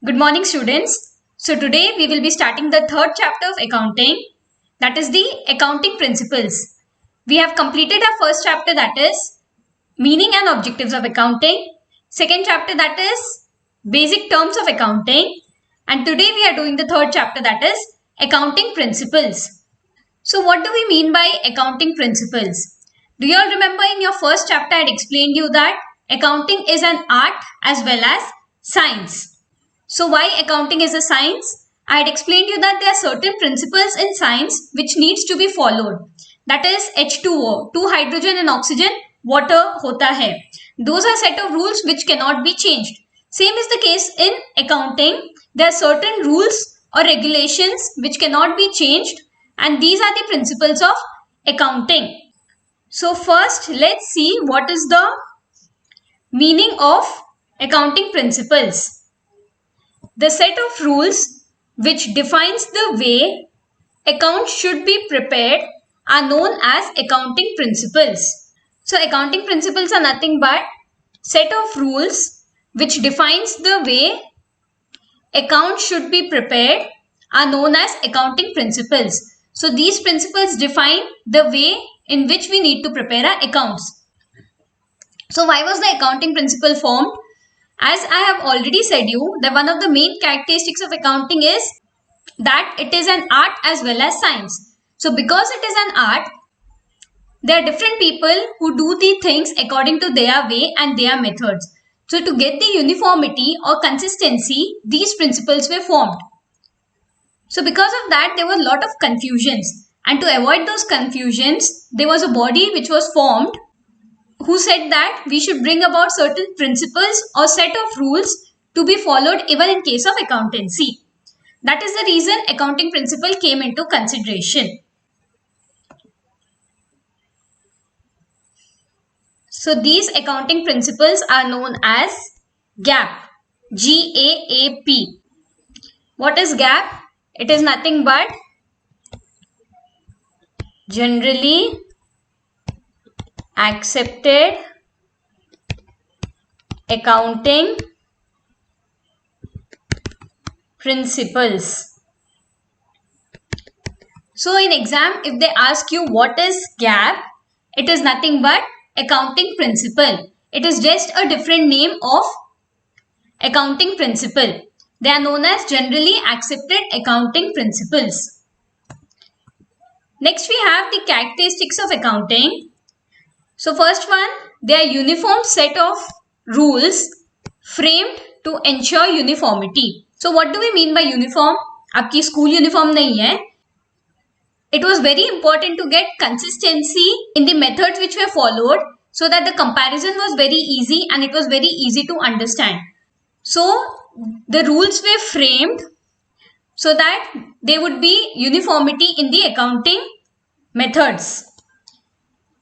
Good morning, students. So today we will be starting the third chapter of accounting, that is the accounting principles. We have completed our first chapter, that is meaning and objectives of accounting. Second chapter, that is basic terms of accounting. And today we are doing the third chapter, that is accounting principles. So what do we mean by accounting principles? Do you all remember in your first chapter I had explained you that accounting is an art as well as science. So why accounting is a science? I had explained you that there are certain principles in science which needs to be followed. That is H2O, 2 hydrogen and oxygen, water hota hai. Those are set of rules which cannot be changed. Same is the case in accounting. There are certain rules or regulations which cannot be changed, and these are the principles of accounting. So first let's see what is the meaning of accounting principles. The set of rules which defines the way accounts should be prepared are known as accounting principles. So accounting principles are nothing but set of rules which defines the way accounts should be prepared are known as accounting principles. So these principles define the way in which we need to prepare our accounts. So why was the accounting principle formed? As I have already said you that one of the main characteristics of accounting is that it is an art as well as science. So because it is an art, there are different people who do the things according to their way and their methods. So to get the uniformity or consistency, these principles were formed. So because of that, there was a lot of confusions. And to avoid those confusions, there was a body which was formed who said that we should bring about certain principles or set of rules to be followed even in case of accountancy. That is the reason accounting principle came into consideration. So these accounting principles are known as GAAP, G-A-A-P. What is GAAP? It is nothing but generally accepted accounting principles. So in exam, if they ask you what is GAAP, it is nothing but accounting principle. It is just a different name of accounting principle. They are known as generally accepted accounting principles. Next we have the characteristics of accounting. So first one, they are uniform set of rules framed to ensure uniformity. So what do we mean by uniform? आपकी school uniform नहीं है. It was very important to get consistency in the methods which were followed so that the comparison was very easy and it was very easy to understand. So the rules were framed so that there would be uniformity in the accounting methods.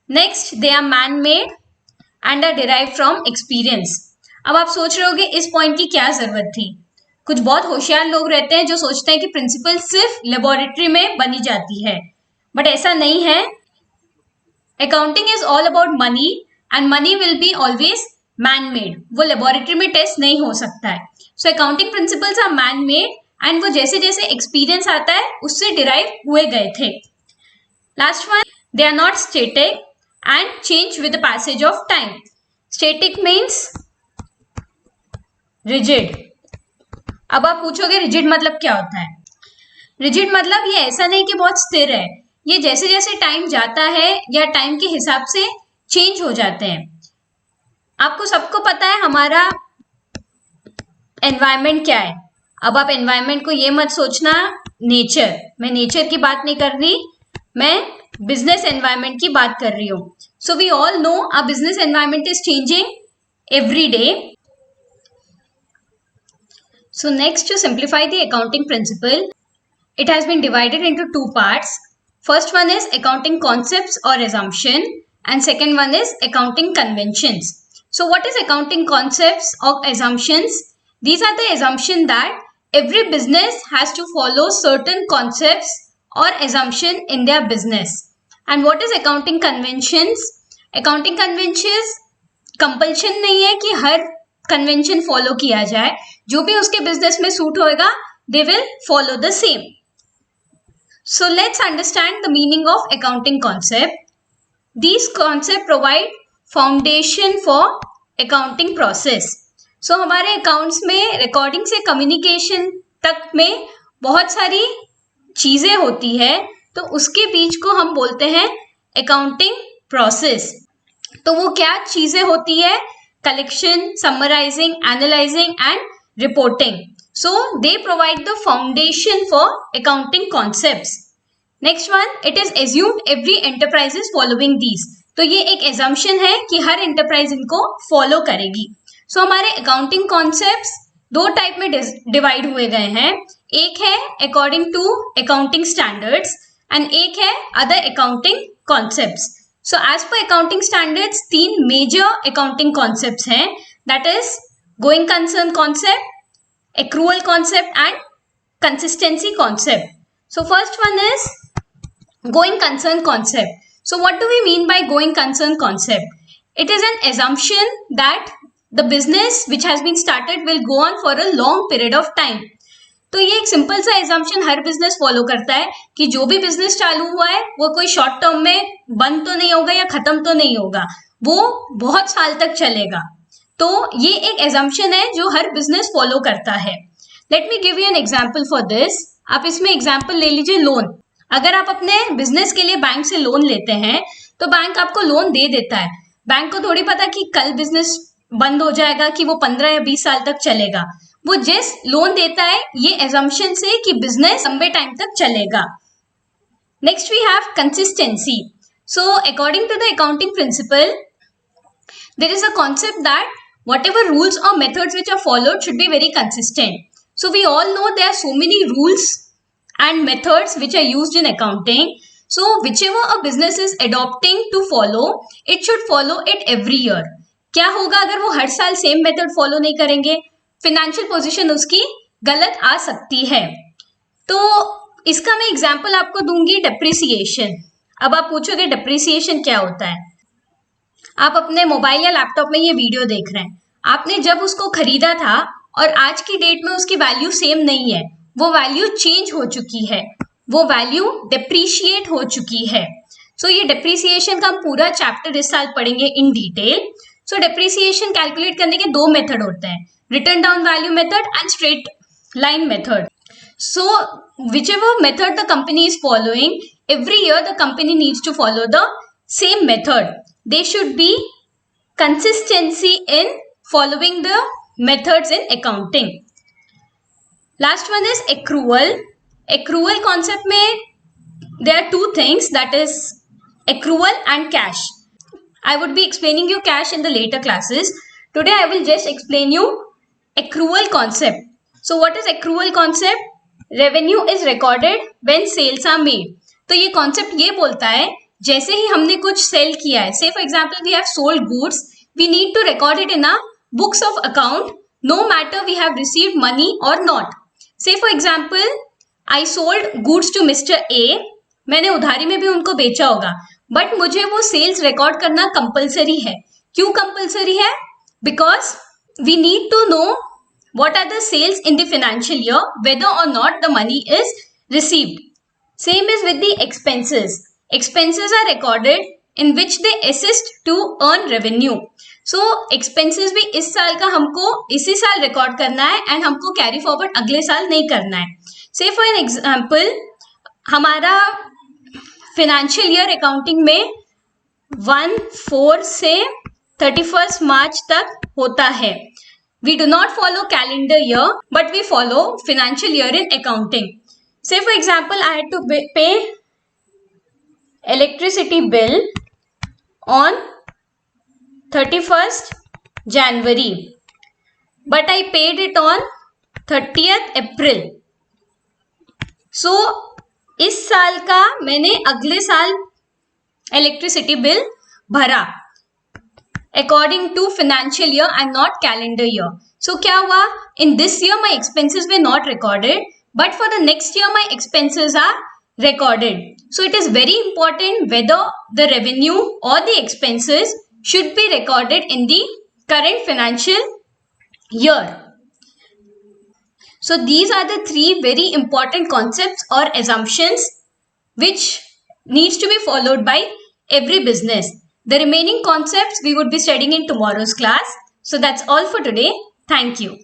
Next, they are man-made and are derived from experience. अब आप सोच रहे होगे इस point की क्या जरूरत थी? कुछ बहुत होशियार लोग रहते हैं जो सोचते हैं कि प्रिंसिपल सिर्फ लेबोरेटरी में बनी जाती है, बट ऐसा नहीं है. Accounting is all about money and money will be always man made. वो लेबोरेटरी में टेस्ट नहीं हो सकता है. So accounting principles are man made and वो जैसे जैसे एक्सपीरियंस आता है उससे डिराइव हुए गए थे. Last one, they are not static and change with the passage of time. Static means rigid. अब आप पूछोगे rigid मतलब क्या होता है? Rigid मतलब ये ऐसा नहीं कि बहुत स्थिर है. ये जैसे जैसे टाइम जाता है या टाइम के हिसाब से चेंज हो जाते हैं. आपको सबको पता है हमारा एनवायरमेंट क्या है. अब आप एनवायरमेंट को ये मत सोचना नेचर. मैं नेचर की बात नहीं कर रही, मैं बिजनेस एनवायरमेंट की बात कर रही हूँ. So we all know our business environment is changing every day. So next, to simplify the accounting principle, it has been divided into two parts. First one is accounting concepts or assumption and second one is accounting conventions. So what is accounting concepts or assumptions? These are the assumption that every business has to follow certain concepts or assumption in their business. And what is accounting conventions? Accounting conventions compulsion नहीं है कि हर convention follow किया जाए. जो भी उसके business में suit होएगा they will follow the same. So let's understand the meaning of accounting concept. These concepts provide foundation for accounting process. So हमारे accounts में recording से communication तक में बहुत सारी चीजें होती है, तो उसके बीच को हम बोलते हैं accounting process. तो वो क्या चीजें होती है? Collection, summarizing, analyzing and reporting. So they provide the foundation for accounting concepts. Next one, it is assumed every enterprise is following these. तो ये एक assumption है कि हर enterprise इनको follow करेगी. So हमारे accounting concepts दो टाइप में डिवाइड हुए गए हैं. एक है according to accounting standards and एक है other accounting concepts. So as per accounting standards, तीन major accounting concepts हैं. That is going concern concept, accrual concept and consistency concept. So first one is going concern concept. So what do we mean by going concern concept? It is an assumption that the business which has been started will go on for a long period of time. तो ये एक simple सा assumption हर business follow करता है कि जो भी business चालू हुआ है वो कोई शॉर्ट टर्म में बंद तो नहीं होगा या खत्म तो नहीं होगा, वो बहुत साल तक चलेगा. तो ये एक एजम्पशन है जो हर बिजनेस फॉलो करता है. Let me give you an example for this. आप इसमें एग्जांपल ले लीजिए लोन. अगर आप अपने बिजनेस के लिए बैंक से लोन लेते हैं तो बैंक आपको लोन दे देता है. बैंक को थोड़ी पता कि कल बिजनेस बंद हो जाएगा, कि वो 15 या 20 साल तक चलेगा. वो जिस लोन देता है ये एजम्पशन से कि बिजनेस लंबे टाइम तक चलेगा. Next we have consistency. So according to the accounting principle there is a concept that whatever rules or methods which are followed should be very consistent. So we all know there are so many rules and methods which are used in accounting. So whichever a business is adopting to follow, it should follow it every year. क्या होगा अगर वो हर साल same method follow नहीं करेंगे? Financial position उसकी गलत आ सकती है. तो इसका मैं एग्जांपल आपको दूंगी डेप्रिसिएशन. अब आप पूछोगे डेप्रिसिएशन क्या होता है? आप अपने मोबाइल या लैपटॉप में ये वीडियो देख रहे हैं. आपने जब उसको खरीदा था और आज की डेट में उसकी वैल्यू सेम नहीं है, वो वैल्यू चेंज हो चुकी है, वो वैल्यू डेप्रिशिएट हो चुकी है. सो ये डेप्रिसिएशन का हम पूरा चैप्टर इस साल पढ़ेंगे in detail. So depreciation calculate करने के दो मेथड होते हैं, return down value method and straight line method. So whichever method the company is following, every year the company needs to follow the same method. There should be consistency in following the methods in accounting. Last one is accrual. Accrual concept में there are two things, that is accrual and cash. I would be explaining you cash in the later classes. Today I will just explain you accrual concept. So what is accrual concept? Revenue is recorded when sales are made. तो ये concept ये बोलता है जैसे ही हमने कुछ cell किया है, say for example we have sold goods, we need to record it in our books of account no matter we have received money or not. Say for example I sold goods to Mr. A, मैंने उधारी में भी उनको बेचा होगा, but मुझे वो sales record करना कंपलसरी है. क्यों कंपलसरी है? Because we need to know what are the sales in the financial year, whether or not the money is received. Same is with the expenses. Expenses are recorded in which they assist to earn revenue. So expenses भी इस साल का हमको इसी साल record करना है and हमको कैरी फॉरवर्ड अगले साल नहीं करना है. Say for an example, हमारा फिनेंशियल ईयर अकाउंटिंग में 1/4 से 31 मार्च तक होता है. We do not follow calendar year, but we follow financial year in accounting. Say for example, I had to pay electricity bill on 31st January, but I paid it on 30th April. So इस साल का मैंने अगले साल electricity bill भरा according to financial year and not calendar year. So क्या हुआ? In this year my expenses were not recorded, but for the next year my expenses are recorded. So it is very important whether the revenue or the expenses should be recorded in the current financial year. So these are the three very important concepts or assumptions which needs to be followed by every business. The remaining concepts we would be studying in tomorrow's class. So that's all for today. Thank you.